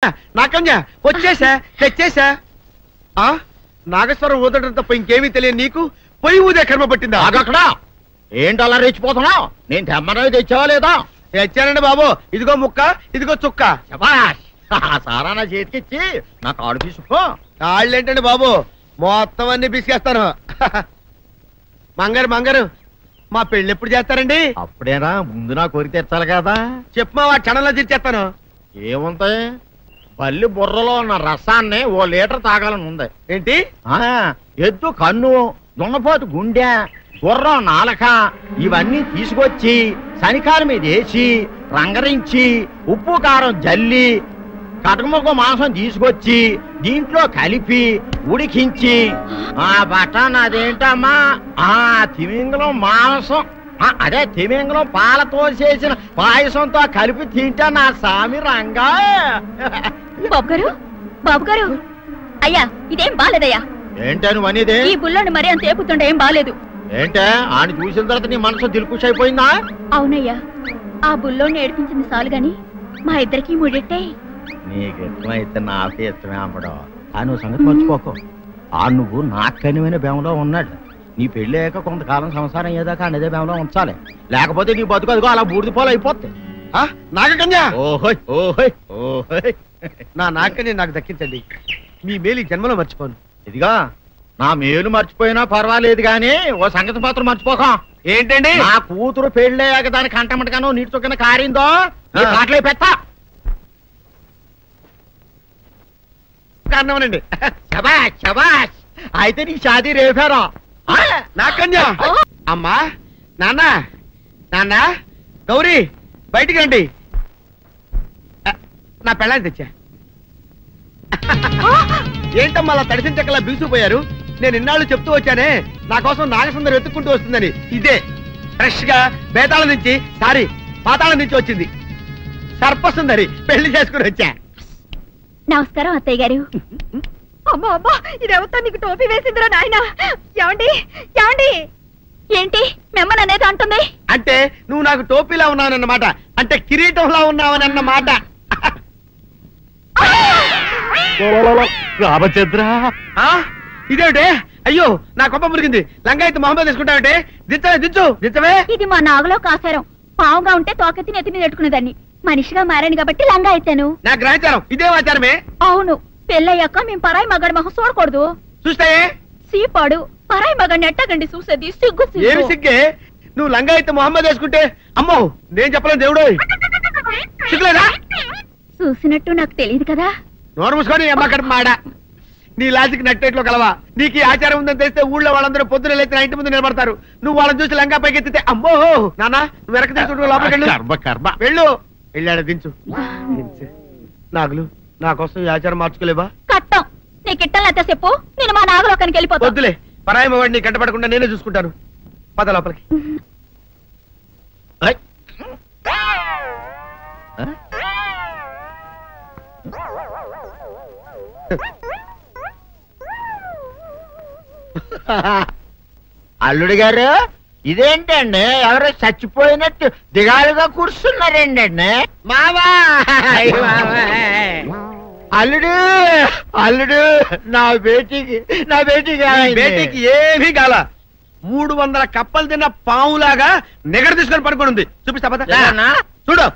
నాకన్య వచ్చేసా తెచ్చేసా. నాగేశ్వరం ఊదటం తప్ప ఇంకేమీ తెలియదు నీకు. పొయ్యి ఊదే కర్మ పట్టిందా? అక్కడ ఏంటి అలా రెచ్చిపోతున్నావు? నేను తెమ్మనవి తెచ్చావా లేదా? తెచ్చానండి బాబు. ఇదిగో ముక్క, ఇదిగో చుక్క. సారా నా చేతికిచ్చి నా కాడు తీసుకో. కాళ్ళేంటండి బాబు, మొత్తం అన్ని బిసికేస్తాను. మంగారు మంగారు, మా పెళ్ళి ఎప్పుడు చేస్తారండి? అప్పుడేనా, ముందు నా కోరిక తెచ్చాలి కదా. చెప్పమా, ఆ క్షణంలో తీర్చేస్తాను. ఏముంటాయి, బల్లి బుర్రలో ఉన్న రసాన్ని 1 లీటర్ తాగాలని ఉంది. ఏంటి? ఎద్దు కన్ను, దున్నపోతు గుండె, గుర్రం నాలక ఇవన్నీ తీసుకొచ్చి శనికాల మీద వేసి రంగరించి ఉప్పు కారం జల్లి కటకముక్క మాంసం తీసుకొచ్చి దీంట్లో కలిపి ఉడికించి బటన్ అదేంటమ్మా తిమింగలం మాంసం, అదే తిమింగలం పాలతో చేసిన పాయసంతో కలిపి తింటా నా సామి రంగా. బాబు గారు అయ్యా, ఇదేం బాలేదయ్యా. ఏంటని వనిదే? ఈ బుల్లోని మరీ అంత ఏపుతుండే ఏం బాలేదు. ఏంటే ఆయన చూసిన తర్వాత నీ మనసు దిల్కుష్ అయిపోయిందా? అవునయ్యా, ఆ బుల్లోని ఏడిపించింది చాలు గాని మా ఇద్దరికి ముడిట్టే. నీకు ఇష్టమైతే నాకే ఇష్టమే అమ్మడం. ఆ నువ్వు సంగతి మర్చిపోకు. నువ్వు నాకు కనివైన బేమలో ఉన్నాడు. నీ పెళ్లి అయ్యాక కొంతకాలం సంసారం ఏదాకా అనేదే బేమలో ఉంచాలి, లేకపోతే నీ బతుకు అదిగో అలా బూడిదిపోలు అయిపోతాయి. నాగకన్యా, ఓహోయ్ ఓహోయ్ ఓహోయ్, నా నాగకన్య నాకు దక్కించండి. మీ మేలు ఈ జన్మలో మర్చిపోను. ఇదిగా నా మేలు మర్చిపోయినా పర్వాలేదు గాని ఓ సంగతి మాత్రం మర్చిపోకం. ఏంటండి? నా కూతురు పెళ్ళయ్యాక దానికి కంటమటగానో నీటి చొక్కన కారిందో కాట్లే పెట్టా కారణమనండి. శబాష్ శబాష్, అయితే నీ షాదీ రేపారా? నాకన్యా, అమ్మా, నాన్న, నాన్న, గౌరీ బయటికి రండి. నా పెళ్ళాన్ని తెచ్చా. ఏంటమ్మా అలా తడిసిన చెక్కలా బిగుసిపోయారు? నేను ఇన్నాళ్ళు చెప్తూ వచ్చానే నా కోసం నాగసుందరం వెతుక్కుంటూ వస్తుందని. ఇదే ఫ్రెష్ గా బేతాళం నుంచి, సారీ పాతాళం నుంచి వచ్చింది సర్పసుందరి. పెళ్లి చేసుకుని వచ్చా. నమస్కారం అత్తయ్య గారు. అమ్మా అమ్మా, ఇదేవతా నీకు టోపీ వేసిందిరా నాయనా. ఏమండి ఏమండి, ఏంటి మిమ్మల్ని అనేది అంటుంది? అంటే నువ్వు నాకు టోపీలా ఉన్నావనన్నమాట, అంటే కిరీటంలా ఉన్నావనన్నమాట. రామచంద్ర, ఇదేమిటే? అయ్యో నా కొప్ప మురిగింది. లంగా అయితే మొహమ్మద్ తీసుకుంటావంటే? దించవే, దించు, దించవే. ఇది మా నాగులో కాసారం. పావుగా ఉంటే తోకెత్తి నెత్తి మీద పెట్టుకునేదాన్ని. మనిషిగా మారాను కాబట్టి లంగా అయితాను. నా గ్రహచారం ఇదే ఆచారమే. అవును, పెళ్ళయ్యాక మేము పరాయి మగాడి మొహం చూడకూడదు. చూస్తాయే సీపాడు పరాయి మగాడిని ఎట్టగండి చూసేది. సిగ్గు ఏమి సిగ్గే? నువ్వు లంగా అయితే మొహమ్మద్ వేసుకుంటే అమ్మో నేను చెప్పలేను దేవుడు. సిగ్గులేదా? చూసినట్టు నాకు తెలియదు కదా. నోరు మూసుకొని అమ్మ కడుపు మాడ. నీ లాజిక్ నట్టేట్లో కలవా? నీకు ఈ ఆచారం ఉందని తెలిస్తే ఊళ్ళో వాళ్ళందరూ పొద్దున లేచి నా ఇంటి ముందు నిలబడతారు. నువ్వు వాళ్ళని చూసి లంగా పైకి ఎత్తితే అమ్మో నాన్న నువ్వు వెనక తీసుకుంటూ లోపలికి వెళ్ళు. వెళ్ళాడు, దించు. నాగులు, నా కోసం ఈ ఆచారం మార్చుకోలేవా? కట్టం నీకు ఇట్టలేత చెప్పు, నేను మా నాగలోకానికి వెళ్ళిపోతా. వద్దులే, పరాయి వాడిని కంటపడకుండా నేనే చూసుకుంటాను. పద లోపలికి. అల్లుడు గారు, ఇదేంటండి ఎవరో చచ్చిపోయినట్టు దిగాలుగా కూర్చున్నారేంటండి? మావా, అల్లుడు అల్లుడు, నా బేటీకి బేటీకి ఏమీ కాల. 300 కప్పలు తిన్న పావులాగా నిగడ తీసుకొని పడుకొని ఉంది. చూపిస్తా పద. చూడు.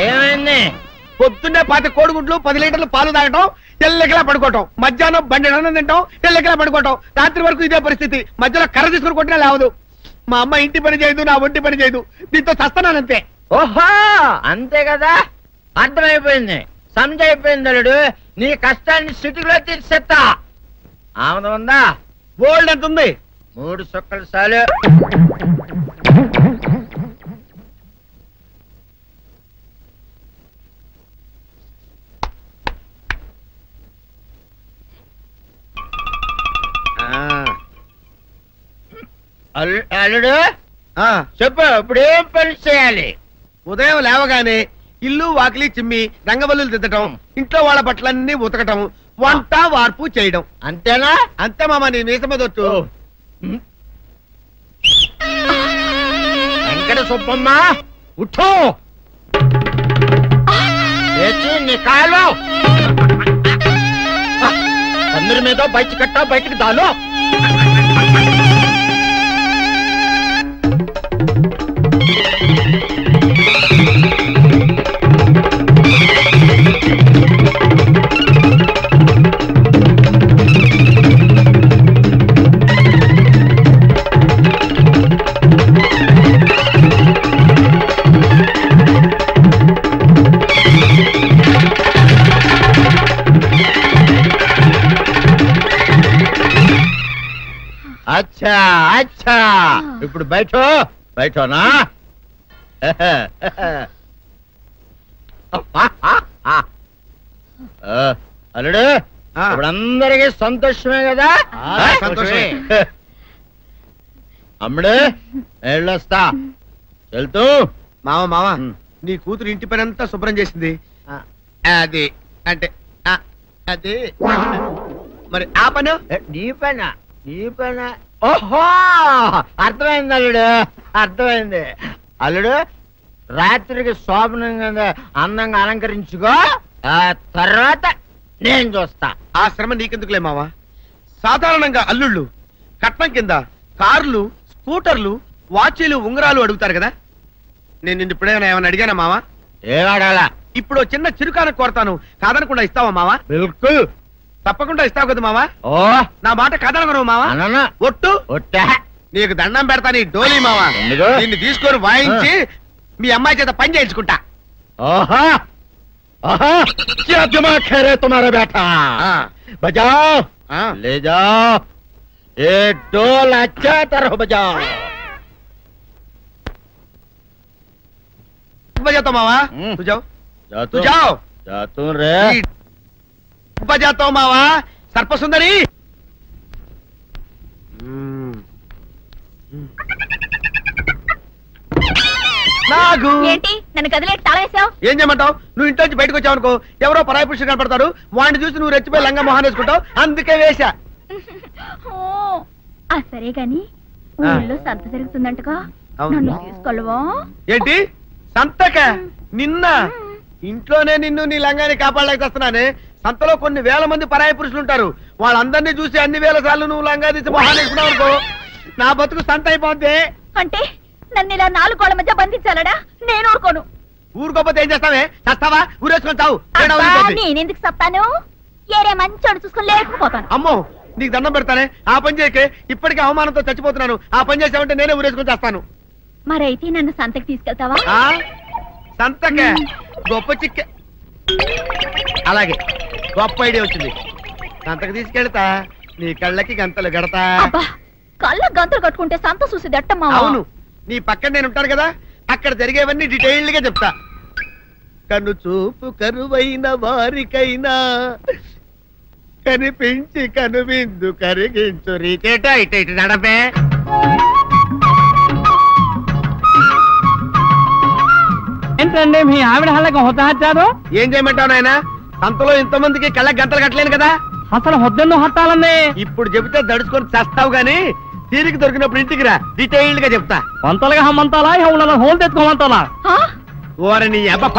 ఏమైంది? పొద్దున్నే 10 కోడిగుడ్లు 10 లీటర్లు పాలు తాగటం, తెల్లకిలా పడుకోవటం. మధ్యాహ్నం బండి అన్నం తింటాం, తెల్లకిలా పడుకోవటం. రాత్రి వరకు ఇదే పరిస్థితి. మధ్యలో కర్ర తీసుకుని కొట్టినా లేవదు. మా అమ్మ ఇంటి పని చేయదు, నా ఒంటి పని చేయదు. దీంతో చస్తున్నానంతే. ఓహో, అంతే కదా, అర్థమైపోయింది, సమజైపోయింది. అల్లుడు, నీ కష్టాన్ని సిటీలో తీర్చేస్తా. ఆమె ఉందా? గోల్డ్ ఎంత ఉంది? 3 సుక్కలు చాలు. అల్లుడు చెప్పు, ఇప్పుడేం పని చేయాలి? ఉదయం లేవగానే ఇల్లు వాకిలి చిమ్మి రంగవల్లులు దిద్దటం, ఇంట్లో వాళ్ళ బట్టలన్నీ ఉతకటం, వంట వార్పు చేయడం. అంతేనా? అంతే మామ, నీ మీసమదొట్టు. వెంకట సుబ్బమ్మ ఉఠో లేచి నీ కాలు అందరి మీద బయట కట్టా బయటికి దాలో అచ్చా అచ్చా ఇప్పుడు బయటనా అల్లుడు ఇప్పుడు అందరికీ సంతోషమే కదా సంతోషమే అమ్ముడు వెళ్ళొస్తా వెళ్తూ మావ నీ కూతురు ఇంటి పని అంతా శుభ్రం చేసింది అది అంటే అది మరి ఆ పను నీ పైన ఓహో అర్థమైంది అల్లుడు అర్థమైంది అల్లుడు రాత్రికి శోభనంగా అందంగా అలంకరించుకో ఆ తర్వాత నేను చూస్తా ఆ శ్రమ నీకెందుకులే మావా సాధారణంగా అల్లుళ్ళు కట్నం కింద కార్లు స్కూటర్లు వాచీలు ఉంగరాలు అడుగుతారు కదా నేను నిన్ను ఇప్పుడేమైనా ఏమైనా అడిగానా మావా ఏం అడగాలా ఇప్పుడు చిన్న చిరుకాన కోరతాను కాదనకుండా ఇస్తావా మావా బిల్కుల్ తప్పకుండా ఇస్తావు కదా మావా ఓ నా మాట కాదనగను మావా అన్న ఒట్టు ఒట్టా నీకు దండం పెడతా నీ డోలీ మావా ఎందుకు? నిన్ను తీసుకొని వాయించి మీ అమ్మాయి చేత పని చేయించుకుంటా ओहा ओहा क्या दिमाग है रे तुम्हारा बेटा बजाओ ले जाओ ये डोल अच्छा तरह बजाओ बजाता मावा तू जाओ तू जाओ जातू रे बजाता मावा सर्प सुंदरी నాగు ఏంటి నన్ను గదిలేకి తాళేసావు? ఏం చేయమంటావు? నువ్వు ఇంట్లో నుంచి బయటకు వచ్చావు అనుకో ఎవరో పరాయి పురుషుడు కనపడతాడు వాడిని చూసి నువ్వు రెచ్చిపోయి లంగా మొహాన్ వేసుకుంటావు అందుకే వేశా. సరే గాని ఊళ్ళో సంత జరుగుతుందంటగా నన్ను తీసుకెళ్ళవా? ఏంటి సంతక? నిన్న ఇంట్లోనే నిన్ను నీ లంగాన్ని కాపాడలేకొస్తున్నానే. సంతలో కొన్ని వేల మంది పరాయి పురుషులు ఉంటారు. వాళ్ళందరినీ చూసి అన్ని వేల సార్లు నువ్వు లంగా తీసి మొహాన్ వేసుకున్నావు అనుకో నా బతుకు సంత అయిపోద్ది. అంటే నన్ను ఇలా 4 గోళ్ల మధ్య బంధించాలడా? నేను ఊరుకోను. ఊరుకోపోతే ఏం చేస్తావే? చస్తావా? ఊరేసుకొని చావు. నేనెందుకు చెప్తాను? ఏరే మంచోడు చూసుకుని లేకపోతాను. అమ్మో నీకు దండం పెడతానే ఆ పని చేయకే. ఇప్పటికే అవమానంతో చచ్చిపోతున్నాను. ఆ పని చేసావంటే నేనే ఊరేసుకొని చేస్తాను. మరైతే నన్ను సంతకి తీసుకెళ్తావా? సంతకే గొప్ప చిక్కే. అలాగే గొప్ప ఐడియా వచ్చింది. సంతకు తీసుకెళ్తా నీ కళ్ళకి గంతలు గడతా. కళ్ళ గంతలు కట్టుకుంటే సంత చూసి దట్టమ్మా. అవును నీ పక్కన నేను ఉంటాను కదా అక్కడ జరిగేవన్నీ డీటెయిల్డ్ గా చెప్తా. కన్ను చూపు కరువైన వారికైనా కనిపించి కనువిందు కరిగించు రీకేట ఇటు ఇటు నడపే. ఏంటండి మీ ఆవిడ హళ్ళకి హొత్తహచ్చారు? ఏం చేయమంటావు నాయన? సంతలో ఇంతమందికి కళ్ళకి గంటలు కట్టలేను కదా. అసలు హొద్దెందుకు హత్తాలండి? ఇప్పుడు చెబితే దడుచుకొని చస్తావు గాని తీరికి దొరికినప్పుడు ఇంటికి రా డీటెయిల్డ్ గా చెప్తా. వంతలుగా హమ్మంతాలా ఇవాళ హోల్ తెచ్చుకోమంతాలా? ఓరని అబ్బప్ప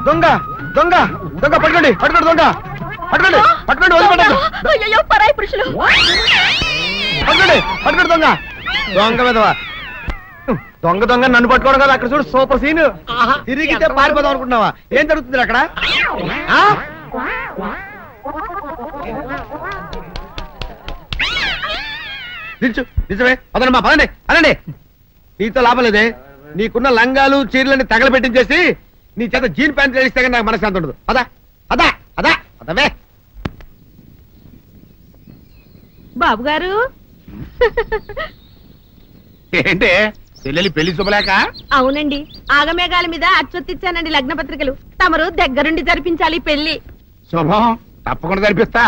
దొంగ దొంగ దొంగ పట్టుకోండి పట్టుకోండి దొంగ పట్టుకోండి పట్టుకోండి అయ్యో పరాయి పురుషులు పట్టుకోండి పట్టుకోండి దొంగ దొంగ విధవా దొంగ దొంగ నన్ను పట్టుకోవడం కదా. అక్కడ చూడు సూపర్ సీన్. తిరిగితే పారిపోదాం అనుకుంటున్నావా? ఏం జరుగుతుంది అక్కడ? నిజమే అదనమ్మా పదండి అనండి. నీతో లాభం లేదే. నీకున్న లంగాలు చీరలని తగలబెట్టించేసి నీ చేత జీన్ ప్యాంట్ తెలిస్తే కానీ నాకు మనశ్శాంతి ఉండదు. అదా అదా అదా అదవే. బాబు గారు ఏంటి చెల్లెలి పెళ్లి శుభలేక? అవునండి ఆగమేఘాల మీద అచ్చొత్తిచ్చానండి లగ్న పత్రికలు. తమరు దగ్గరుండి జరిపించాలి పెళ్లి. శుభం తప్పకుండా జరిపిస్తా.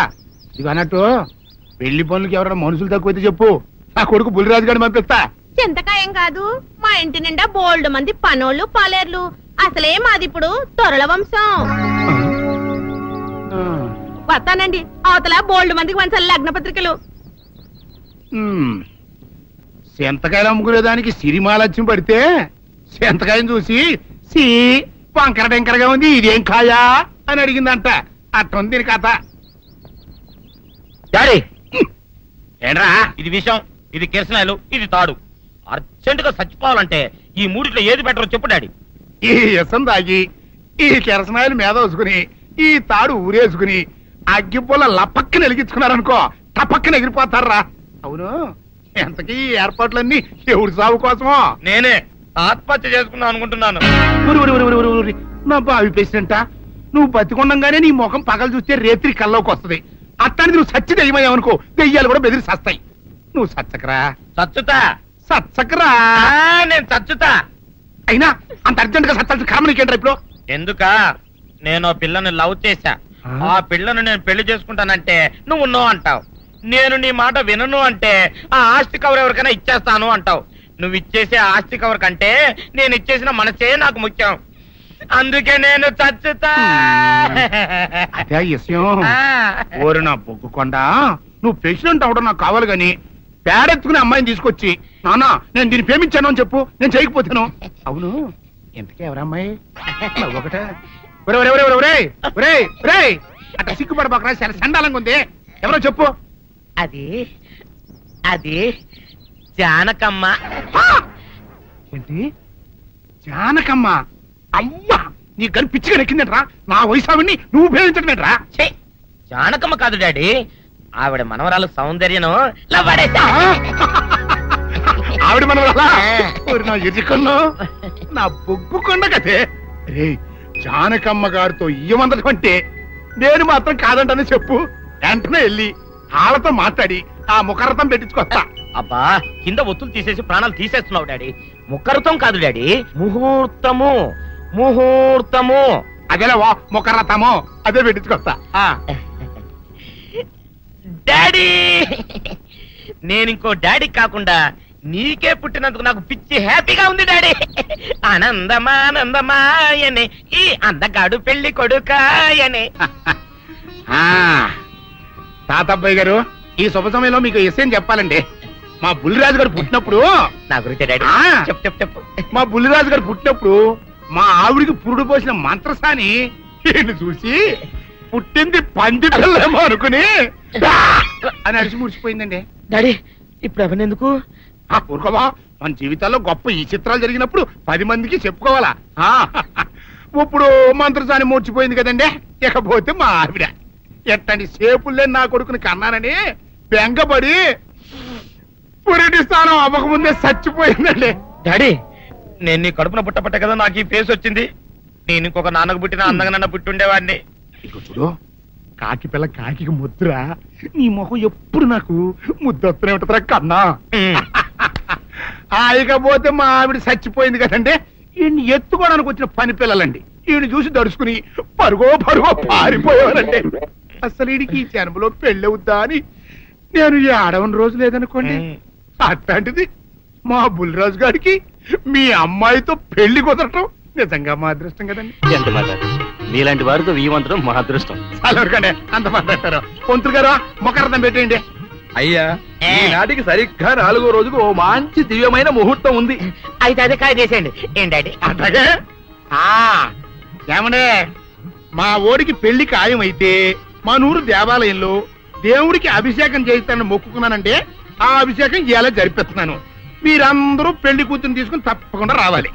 ఇది అన్నట్టు పెళ్లి పనులకి ఎవరైనా మనుషులు తక్కువైతే చెప్పు. నా కొడుకు బుల్లిరాజు గారిని పంపిస్తా. చింతకాయం కాదు మా ఇంటి నిండా బోల్డ్ మంది పనోళ్ళు పాలేర్లు. అసలే మాది ఇప్పుడు తొరల వంశం. వస్తానండి. అవతల బోల్డ్ మందికి వంచాలి లగ్న పత్రికలు. సెంతకాయలు అమ్ముకునేదానికి సిరిమాలత్యం పడితే సెంతకాయని చూసి సి వంకర టెంకరగా ఉంది, ఇదేం కాయా అని అడిగిందంట. అట్టుంది దీని కథ. డాడీ ఏంట్రా ఇది విషయం, ఇది కిరసనాయలు, ఇది తాడు. అర్జెంట్ గా చచ్చిపోవాలంటే ఈ మూడిట్లో ఏది బెటరో చెప్పు డాడీ. ఈ ఇసం తాగి ఈ కిరసనాయలు మీద వేసుకుని ఈ తాడు ఊరేసుకుని అగ్గిపూల లపక్కన వెలిగించుకున్నారనుకో టపక్కన ఎగిరిపోతారా. అవును, ఎంతకీ ఈ ఏర్పాట్లన్నీ ఎవరి సాగు కోసమో? నేనే ఆత్మహత్య చేసుకుందాం అనుకుంటున్నాను. నా బావి పేసినంట నువ్వు బతికొండంగానే నీ ముఖం పగలు చూస్తే రేత్రి కల్లోకి వస్తుంది. అట్టానికి నువ్వు సచ్చి దెయ్యమయ్యావనుకో దెయ్యాలు కూడా బెదిరి సస్తాయి. నువ్వు సచ్చకరా చచ్చుతా సచ్చకరా. నేను చచ్చుతా. అయినా అంత అర్జెంట్ గా సత్తాల్సిన కారణం నీకేంట్రా ఇప్పుడు? ఎందుక నేను పిల్లని లవ్ చేశా. ఆ పిల్లను నేను పెళ్లి చేసుకుంటానంటే నువ్వు నో అంటావు. నేను నీ మాట వినను అంటే ఆ ఆస్తి కవర్ ఎవరికైనా ఇచ్చేస్తాను అంటావు. నువ్వు ఇచ్చేసే ఆస్తి కవర్ కంటే నేను ఇచ్చేసిన మనసే నాకు ముఖ్యం. అందుకే నేను చచ్చుతా. అదే విషయం. ఓరి నా బొగ్గుకొండ, నువ్వు ప్రెసిడెంట్ అవడం నాకు కావాలి గాని పేడెత్తుకునే అమ్మాయిని తీసుకొచ్చి నాన్న నేను దీన్ని ప్రేమించాను అని చెప్పు, నేను చేయకపోతాను. అవును, ఎంతకే ఎవరమ్మాయి? ఒకటే అట్లా సిగ్గుపడబాకరా, చాలా సండాలంగా ఉంది. ఎవరో చెప్పు. అది అది జానకమ్మ. ఏంటి జానకమ్మ? అమ్మా నీ గని పిచ్చిగా నెక్కిందంట్రా. నా వయసావిని నువ్వు ప్రేమించటమేట్రా? జానకమ్మ కాదు డాడీ, ఆవిడ మనవరాలు సౌందర్యను ఆవిడ మనవరాలా? నా ఎదుకున్నా నా బొగ్గుకొండ కదే. రే జానకమ్మ గారితో ఇయ్యమందడం అంటే నేను మాత్రం కాదంటనే చెప్పు. వెంటనే వెళ్ళి వాళ్ళతో మాట్లాడి ఆ ముఖరథం పెట్టించుకొస్తా. అబ్బా కింద ఒత్తులు తీసేసి ప్రాణాలు తీసేస్తున్నావు డాడీ. ముఖరథం కాదు డాడీ, ముహూర్తము. ముహూర్తము అదేలా ముఖరథము, అదే పెట్టించుకొస్తా. డాడీ నేను ఇంకో డాడీ కాకుండా నీకే పుట్టినందుకు నాకు పిచ్చి హ్యాపీగా ఉంది డాడీ. ఆనందమానందమాయనే ఈ అందగాడు పెళ్లి కొడుకాయనే. తాతబ్బాయి గారు, ఈ శుభ సమయంలో మీకు విషయం చెప్పాలండి. మా బుల్లిరాజు గారు పుట్టినప్పుడు నా గురించి డాడీ చెప్పు చెప్పు చెప్పు. మా బుల్లిరాజు గారు పుట్టినప్పుడు మా ఆవిడికి పురుడు పోసిన మంత్రసాని ఈయన చూసి పుట్టింది పంది పిల్లేమో అనుకుని అని అడిచి ముడిచిపోయిందండి. డాడీ ఇప్పుడు అవన్నీ ఎందుకు? ఊరుకోవా, మన జీవితాల్లో గొప్ప ఈ చిత్రాలు జరిగినప్పుడు 10 మందికి చెప్పుకోవాలా. ఇప్పుడు మంత్రసాని మూర్చిపోయింది కదండి. ఇకపోతే మా ఆవిడ ఎట్టండి సేపుల్లే నా కొడుకుని కన్నానని బెంగపడి పురిటి స్థానం అవ్వకముందే చచ్చిపోయిందండి. డాడీ నేను నీ కడుపున పుట్టపట్ట కదా నాకు ఈ ఫేస్ వచ్చింది. నేను ఇంకొక నాన్నకు పుట్టిన అందంగా నన్ను పుట్టుండేవాడిని. ఇక చూడు, కాకి పిల్ల కాకి ముద్ర, నీ మొహం ఎప్పుడు నాకు ముద్దొత్తనే ఉంటుందిరా కన్నా. ఇకపోతే మా ఆవిడ చచ్చిపోయింది కదండి. ఈయన్ని ఎత్తుకోవడానికి వచ్చిన పని పిల్లలండి. ఈయన చూసి దడుచుకుని పరుగో పారిపోయేవారండి. అసలు ఈడికి ఈ జన్మలో పెళ్ళవుద్దా అని నేను ఈ ఆడవని రోజు లేదనుకోండి. అట్లాంటిది మా బుల్లిరాజు గారికి మీ అమ్మాయితో పెళ్లి కుదరటం నిజంగా మా అదృష్టం కదండి. ఎంత మాట్లాడు, నీలాంటి వారితో వీయమంతరం మా అదృష్టం. చాలవరకండి అంత మాట్లాడతారు. పొంతులు గారు మొకరథం పెట్టేయండి. అయ్యా ఈనాటికి సరిగ్గా 4వ రోజుకు ఓ మంచి దివ్యమైన ముహూర్తం ఉంది. అయితే అదే కాయ చేసేయండి. ఏం డాడీ? అట్లాగే ఏమనే మా ఓడికి పెళ్లి ఖాయమైతే మా నూరు దేవాలయంలో దేవుడికి అభిషేకం చేయిస్తానని మొక్కుకున్నానంటే ఆ అభిషేకం ఇలా జరిపిస్తున్నాను. మీరందరూ పెళ్లి కూతురు తీసుకుని తప్పకుండా రావాలి.